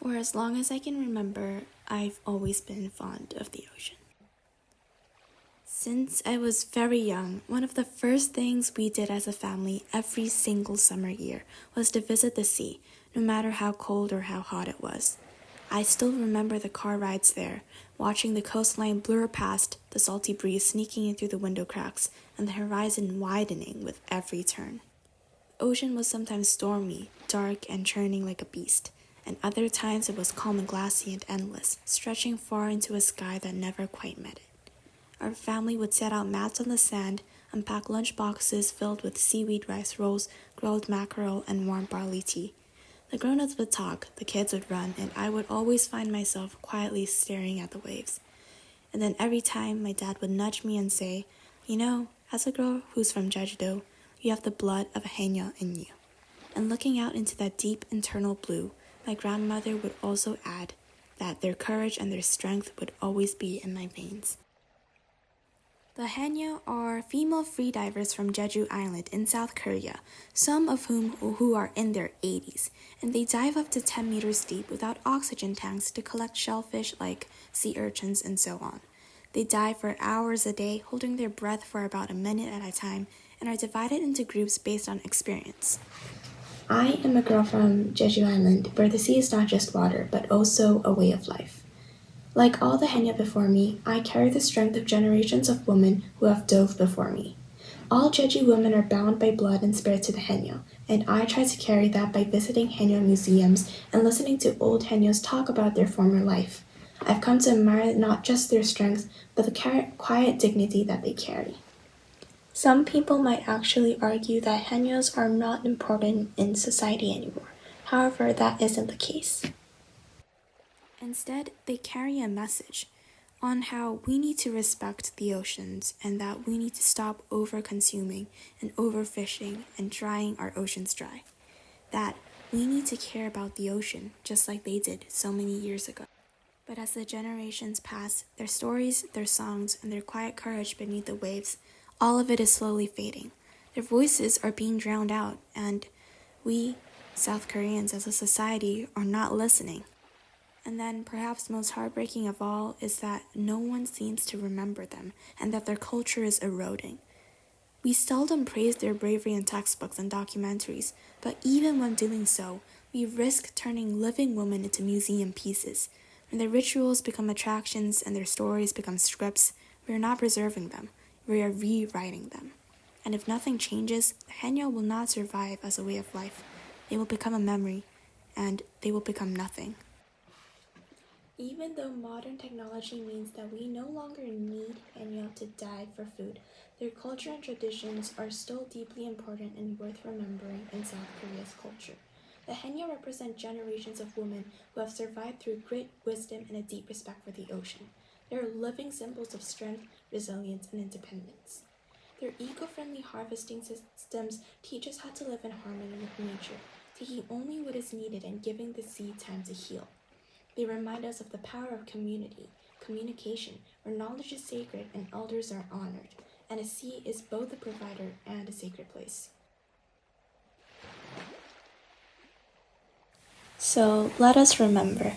For as long as I can remember, I've always been fond of the ocean. Since I was very young, one of the first things we did as a family every single summer year was to visit the sea, no matter how cold or how hot it was. I still remember the car rides there, watching the coastline blur past, the salty breeze sneaking in through the window cracks, and the horizon widening with every turn. The ocean was sometimes stormy, dark, and churning like a beast, and other times it was calm and glassy and endless, stretching far into a sky that never quite met it. Our family would set out mats on the sand, unpack lunch boxes filled with seaweed rice rolls, grilled mackerel, and warm barley tea. The grown-ups would talk, the kids would run, and I would always find myself quietly staring at the waves. And then every time my dad would nudge me and say, "You know, as a girl who's from Jeju-do, you have the blood of a Haenyeo in you." And looking out into that deep internal blue, my grandmother would also add that their courage and their strength would always be in my veins. The Haenyeo are female freedivers from Jeju Island in South Korea, some of who are in their 80s, and they dive up to 10 meters deep without oxygen tanks to collect shellfish like sea urchins and so on. They dive for hours a day, holding their breath for about a minute at a time, and are divided into groups based on experience. I am a girl from Jeju Island, where the sea is not just water, but also a way of life. Like all the Haenyeo before me, I carry the strength of generations of women who have dove before me. All Jeju women are bound by blood and spirit to the Haenyeo, and I try to carry that by visiting Haenyeo museums and listening to old Haenyeos talk about their former life. I've come to admire not just their strength, but the quiet dignity that they carry. Some people might actually argue that Haenyeos are not important in society anymore. However, that isn't the case. Instead, they carry a message on how we need to respect the oceans and that we need to stop over-consuming and overfishing and drying our oceans dry. That we need to care about the ocean just like they did so many years ago. But as the generations pass, their stories, their songs, and their quiet courage beneath the waves, all of it is slowly fading. Their voices are being drowned out, and we, South Koreans as a society, are not listening. And then, perhaps most heartbreaking of all is that no one seems to remember them and that their culture is eroding. We seldom praise their bravery in textbooks and documentaries, but even when doing so, we risk turning living women into museum pieces. When their rituals become attractions and their stories become scripts, we are not preserving them, we are rewriting them. And if nothing changes, the Haenyeo will not survive as a way of life. They will become a memory, and they will become nothing. Even though modern technology means that we no longer need Haenyeo to dive for food, their culture and traditions are still deeply important and worth remembering in South Korea's culture. The Haenyeo represent generations of women who have survived through grit, wisdom, and a deep respect for the ocean. They are living symbols of strength, resilience, and independence. Their eco-friendly harvesting systems teach us how to live in harmony with nature, taking only what is needed and giving the sea time to heal. They remind us of the power of community, communication, where knowledge is sacred and elders are honored, and a sea is both a provider and a sacred place. So let us remember,